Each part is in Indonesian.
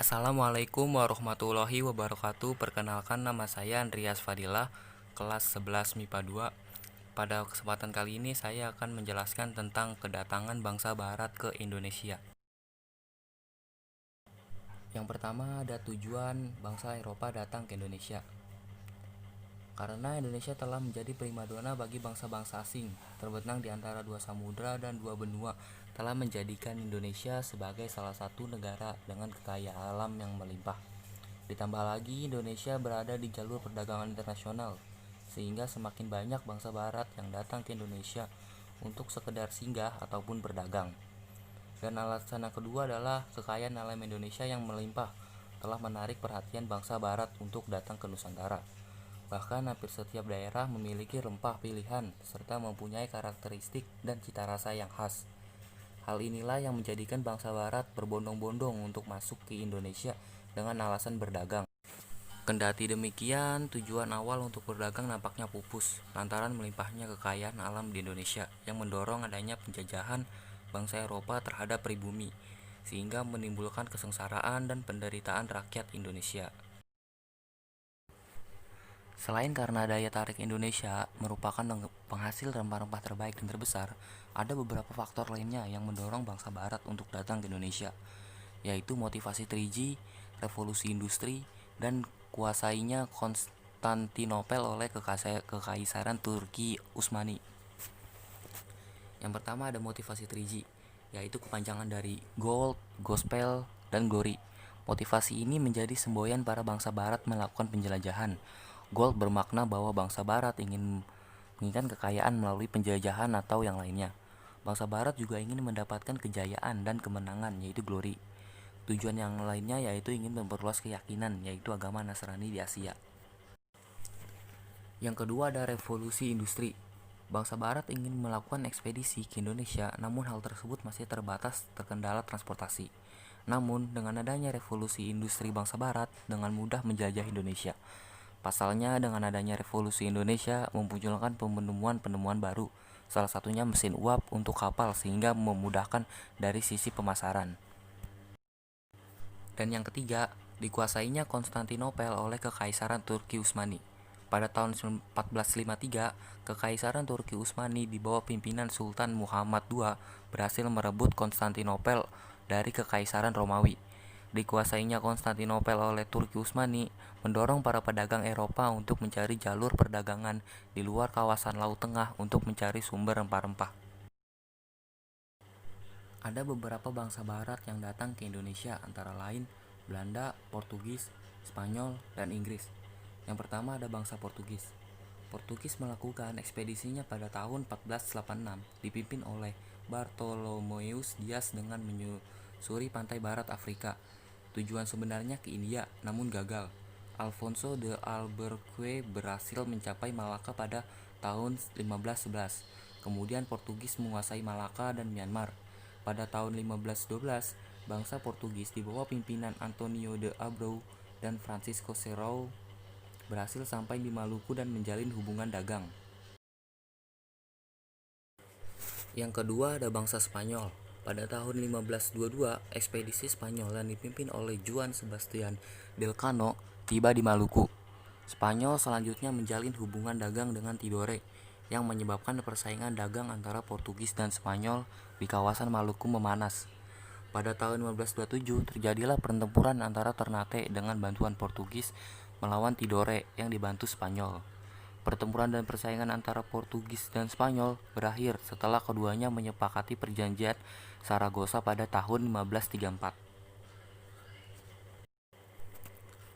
Assalamualaikum warahmatullahi wabarakatuh. Perkenalkan, nama saya Andreas Fadilah, kelas 11 MIPA 2. Pada kesempatan kali ini saya akan menjelaskan tentang kedatangan bangsa barat ke Indonesia. Yang pertama, ada tujuan bangsa Eropa datang ke Indonesia. Karena Indonesia telah menjadi primadona bagi bangsa-bangsa asing, terbenang di antara dua samudra dan dua benua, telah menjadikan Indonesia sebagai salah satu negara dengan kekayaan alam yang melimpah. Ditambah lagi, Indonesia berada di jalur perdagangan internasional, sehingga semakin banyak bangsa barat yang datang ke Indonesia untuk sekedar singgah ataupun berdagang. Dan alasan yang kedua adalah kekayaan alam Indonesia yang melimpah telah menarik perhatian bangsa barat untuk datang ke Nusantara. Bahkan hampir setiap daerah memiliki rempah pilihan serta mempunyai karakteristik dan cita rasa yang khas. Hal inilah yang menjadikan bangsa barat berbondong-bondong untuk masuk ke Indonesia dengan alasan berdagang. Kendati demikian, tujuan awal untuk berdagang nampaknya pupus lantaran melimpahnya kekayaan alam di Indonesia yang mendorong adanya penjajahan bangsa Eropa terhadap pribumi, sehingga menimbulkan kesengsaraan dan penderitaan rakyat Indonesia. Selain karena daya tarik Indonesia merupakan penghasil rempah-rempah terbaik dan terbesar, ada beberapa faktor lainnya yang mendorong bangsa barat untuk datang ke Indonesia, yaitu motivasi 3G, revolusi industri, dan kuasainya Konstantinopel oleh Kekaisaran Turki Utsmani. Yang pertama ada motivasi 3G, yaitu kepanjangan dari Gold, Gospel, dan Glory. Motivasi ini menjadi semboyan para bangsa barat melakukan penjelajahan. Gold bermakna bahwa bangsa barat ingin menginginkan kekayaan melalui penjajahan atau yang lainnya. Bangsa barat juga ingin mendapatkan kejayaan dan kemenangan, yaitu Glory. Tujuan yang lainnya yaitu ingin memperluas keyakinan, yaitu agama Nasrani di Asia. Yang kedua ada revolusi industri. Bangsa barat ingin melakukan ekspedisi ke Indonesia, namun hal tersebut masih terbatas terkendala transportasi. Namun, dengan adanya revolusi industri bangsa barat dengan mudah menjajah Indonesia. Pasalnya, dengan adanya revolusi Indonesia memunculkan penemuan-penemuan baru, salah satunya mesin uap untuk kapal sehingga memudahkan dari sisi pemasaran. Dan yang ketiga, dikuasainya Konstantinopel oleh Kekaisaran Turki Utsmani. Pada tahun 1453, Kekaisaran Turki Utsmani di bawah pimpinan Sultan Muhammad II berhasil merebut Konstantinopel dari Kekaisaran Romawi. Dikuasainya Konstantinopel oleh Turki Utsmani mendorong para pedagang Eropa untuk mencari jalur perdagangan di luar kawasan Laut Tengah untuk mencari sumber rempah-rempah. Ada beberapa bangsa barat yang datang ke Indonesia, antara lain Belanda, Portugis, Spanyol, dan Inggris. Yang pertama ada bangsa Portugis. Portugis melakukan ekspedisinya pada tahun 1486 dipimpin oleh Bartolomeus Dias dengan menyusuri pantai barat Afrika. Tujuan sebenarnya ke India, namun gagal. Alfonso de Albuquerque berhasil mencapai Malaka pada tahun 1511. Kemudian Portugis menguasai Malaka dan Myanmar. Pada tahun 1512, bangsa Portugis di bawah pimpinan Antonio de Abreu dan Francisco Serrao berhasil sampai di Maluku dan menjalin hubungan dagang. Yang kedua ada bangsa Spanyol. Pada tahun 1522, ekspedisi Spanyol yang dipimpin oleh Juan Sebastian Elcano tiba di Maluku. Spanyol selanjutnya menjalin hubungan dagang dengan Tidore, yang menyebabkan persaingan dagang antara Portugis dan Spanyol di kawasan Maluku memanas. Pada tahun 1527, terjadilah pertempuran antara Ternate dengan bantuan Portugis melawan Tidore yang dibantu Spanyol. Pertempuran dan persaingan antara Portugis dan Spanyol berakhir setelah keduanya menyepakati perjanjian Saragossa pada tahun 1534.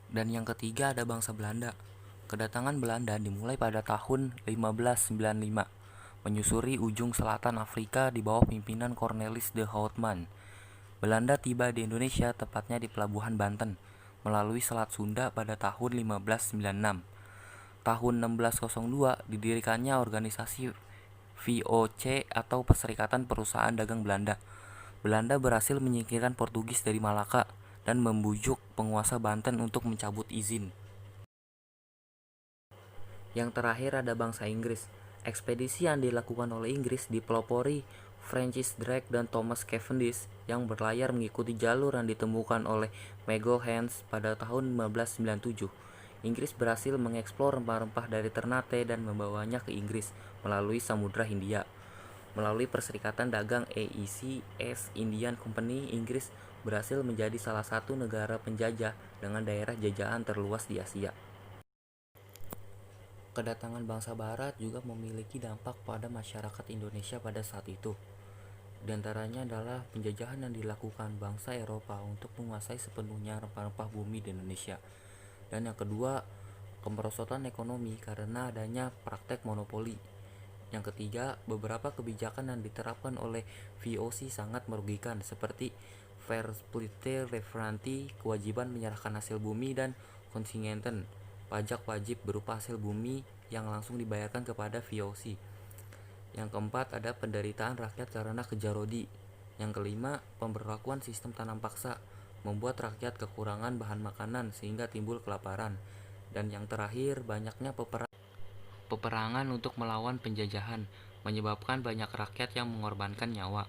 Dan yang ketiga ada bangsa Belanda. Kedatangan Belanda dimulai pada tahun 1595, menyusuri ujung selatan Afrika di bawah pimpinan Cornelis de Houtman. Belanda tiba di Indonesia tepatnya di Pelabuhan Banten, melalui Selat Sunda pada tahun 1596. Tahun 1602 didirikannya organisasi VOC atau Perserikatan Perusahaan Dagang Belanda. Belanda berhasil menyingkirkan Portugis dari Malaka dan membujuk penguasa Banten untuk mencabut izin. Yang terakhir ada bangsa Inggris. Ekspedisi yang dilakukan oleh Inggris dipelopori Francis Drake dan Thomas Cavendish yang berlayar mengikuti jalur yang ditemukan oleh Magellan pada tahun 1597. Inggris berhasil mengeksplor rempah-rempah dari Ternate dan membawanya ke Inggris melalui Samudra Hindia. Melalui Perserikatan Dagang EEC East Indian Company, Inggris berhasil menjadi salah satu negara penjajah dengan daerah jajahan terluas di Asia. Kedatangan bangsa Barat juga memiliki dampak pada masyarakat Indonesia pada saat itu. Di antaranya adalah penjajahan yang dilakukan bangsa Eropa untuk menguasai sepenuhnya rempah-rempah bumi di Indonesia. Dan yang kedua, kemerosotan ekonomi karena adanya praktek monopoli. Yang ketiga, beberapa kebijakan yang diterapkan oleh VOC sangat merugikan seperti Verpflichte Referanti, kewajiban menyerahkan hasil bumi, dan Kontingenten, pajak wajib berupa hasil bumi yang langsung dibayarkan kepada VOC. Yang keempat, ada penderitaan rakyat karena kejarodi. Yang kelima, pemberlakuan sistem tanam paksa membuat rakyat kekurangan bahan makanan sehingga timbul kelaparan. Dan yang terakhir, banyaknya peperangan untuk melawan penjajahan menyebabkan banyak rakyat yang mengorbankan nyawa.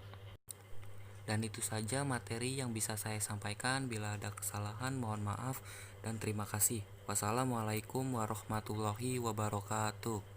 Dan itu saja materi yang bisa saya sampaikan. Bila ada kesalahan mohon maaf dan terima kasih. Wassalamualaikum warahmatullahi wabarakatuh.